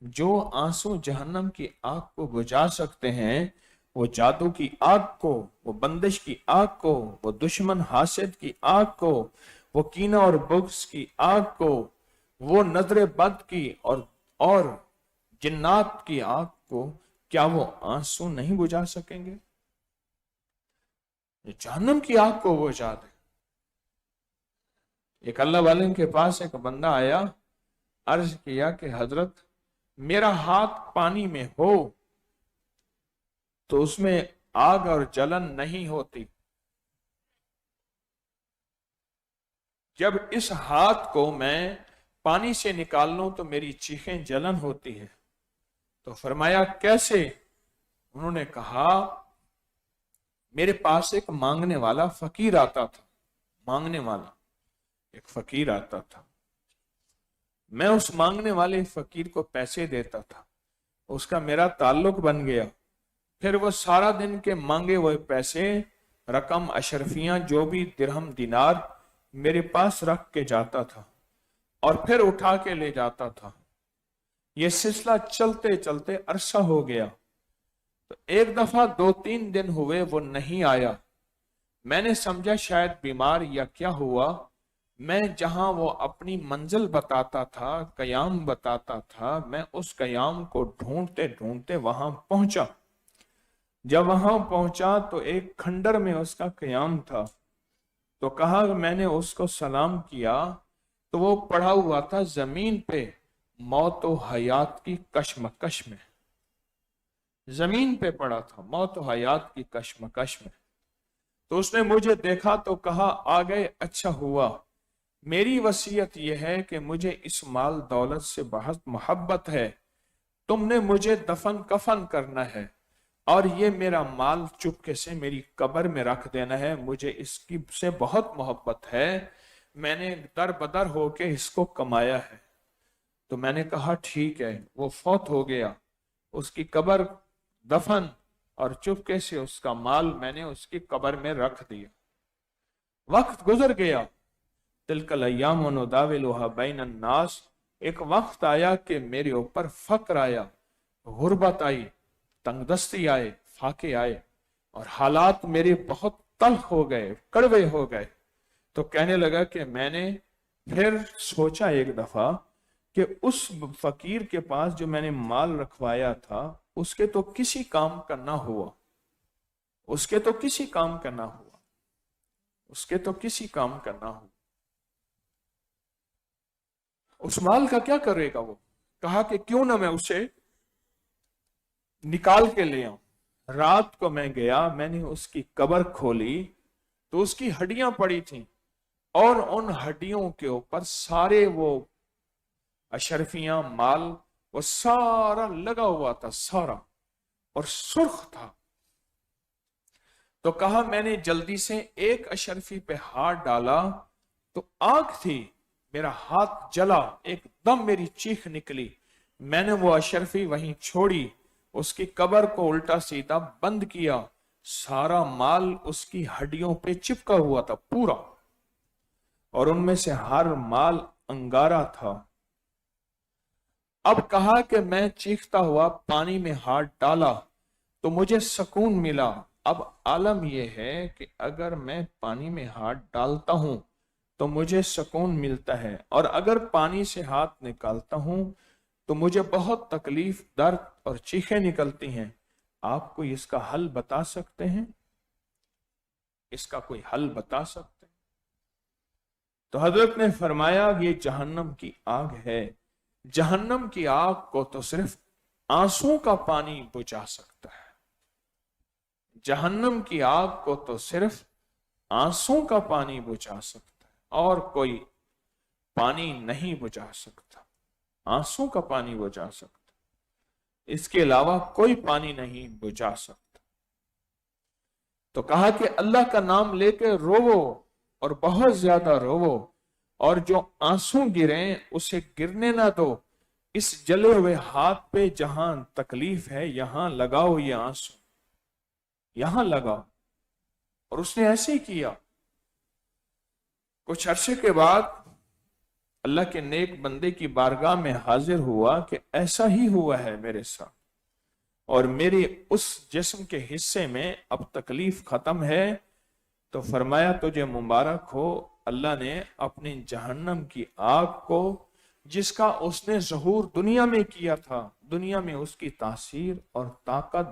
جو आंसू जहन्नम की आग को बुझा सकते हैं, वो जादू की आग को, वो बंदिश की आग को, वो दुश्मन हासिद की आग को, वो कीना और बुग़्ज़ की आग को, वो नजर बद की और जिन्नात की आग को, क्या वो आंसू नहीं बुझा सकेंगे? जहन्नम की आग को बुझा दे। एक अल्लाह वाले के पास एक बंदा आया, अर्ज किया कि हजरत, मेरा हाथ पानी में हो तो उसमें आग और जलन नहीं होती, जब इस हाथ को मैं पानी से निकाल लूं तो मेरी चीखें जलन होती है। तो फरमाया कैसे? उन्होंने कहा, मेरे पास एक मांगने वाला फकीर आता था, मांगने वाला एक फकीर आता था, मैं उस मांगने वाले फकीर को पैसे देता था, उसका मेरा ताल्लुक बन गया। फिर वो सारा दिन के मांगे हुए पैसे, रकम, अशरफियां, जो भी दिरहम दिनार मेरे पास रख के जाता था और फिर उठा के ले जाता था। ये सिलसिला चलते चलते अरसा हो गया। तो एक दफा 2-3 दिन हुए वो नहीं आया। मैंने समझा शायद बीमार या क्या हुआ। मैं जहां वो अपनी मंजिल बताता था, कयाम बताता था, मैं उस कयाम को ढूंढते ढूंढते वहां पहुंचा। जब वहां पहुंचा तो एक खंडर में उसका कयाम था। तो कहा, मैंने उसको सलाम किया तो वो पड़ा हुआ था जमीन पे, मौत और हयात की कशमकश में। जमीन पे पड़ा था, मौत और हयात की कशमकश में। तो उसने मुझे देखा तो कहा, आ गए, अच्छा हुआ। मेरी वसीयत यह है कि मुझे इस माल दौलत से बहुत मोहब्बत है, तुमने मुझे दफन कफन करना है और ये मेरा माल चुपके से मेरी कब्र में रख देना है, मुझे इसकी से बहुत मोहब्बत है, मैंने दर बदर होके इसको कमाया है। तो मैंने कहा ठीक है। वो फौत हो गया, उसकी कब्र दफन और चुपके से उसका माल मैंने उसकी कब्र में रख दिया। वक्त गुजर गया। तिलकल अय्याम नुदाविलुहा बैनन नास। एक वक्त आया कि मेरे ऊपर फक्र आया, गुर्बत आई, तंगदस्ती आए, फाके आए और हालात मेरे बहुत तल्ख हो गए, कड़वे हो गए। तो कहने लगा कि मैंने फिर सोचा एक दफा कि उस फकीर के पास जो मैंने माल रखवाया था, उसके तो किसी काम का ना हुआ, उसके तो किसी काम का ना हुआ, उसके तो किसी काम का ना हुआ, उस माल का क्या करेगा वो? कहा कि क्यों ना मैं उसे निकाल के ले आऊं। रात को मैं गया, मैंने उसकी कब्र खोली तो उसकी हड्डियां पड़ी थीं और उन हड्डियों के ऊपर सारे वो अशरफियां, माल, वो सारा लगा हुआ था, सारा, और सुर्ख था। तो कहा, मैंने जल्दी से एक अशरफी पे हाथ डाला तो आग थी, मेरा हाथ जला, एकदम मेरी चीख निकली। मैंने वो अशरफी वहीं छोड़ी, उसकी कब्र को उल्टा सीधा बंद किया, सारा माल उसकी हड्डियों पे चिपका हुआ था पूरा, और उनमें से हर माल अंगारा था। अब कहा कि मैं चीखता हुआ पानी में हाथ डाला तो मुझे सुकून मिला। अब आलम यह है कि अगर मैं पानी में हाथ डालता हूं तो मुझे सुकून मिलता है, और अगर पानी से हाथ निकालता हूं तो मुझे बहुत तकलीफ, दर्द और चीखें निकलती हैं। आप कोई इसका हल बता सकते हैं? इसका कोई हल बता सकते हैं? तो हजरत ने फरमाया, ये जहन्नम की आग है। जहन्नम की आग को तो सिर्फ आंसू का पानी बुझा सकता है। जहन्नम की आग को तो सिर्फ आंसू का पानी बुझा सकता है, और कोई पानी नहीं बुझा सकता। आंसू का पानी बुझा सकता, इसके अलावा कोई पानी नहीं बुझा सकता। तो कहा कि अल्लाह का नाम लेके रोवो और बहुत ज्यादा रोवो, और जो आंसू गिरे उसे गिरने ना दो। इस जले हुए हाथ पे जहां तकलीफ है, यहां लगाओ ये आंसू, यहां लगाओ। और उसने ऐसे ही किया। कुछ अरसे के बाद اللہ کے نیک بندے کی بارگاہ میں حاضر ہوا کہ ایسا ہی ہوا ہے میرے ساتھ، اور میری اس جسم کے حصے میں اب تکلیف ختم ہے، تو فرمایا تجھے مبارک ہو، اللہ نے اپنی جہنم کی آگ کو، جس کا اس نے ظہور دنیا میں کیا تھا، دنیا میں اس کی تاثیر اور طاقت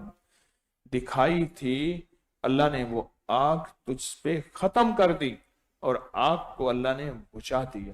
دکھائی تھی، اللہ نے وہ آگ تجھ پہ ختم کر دی، اور آگ کو اللہ نے بجھا دیا۔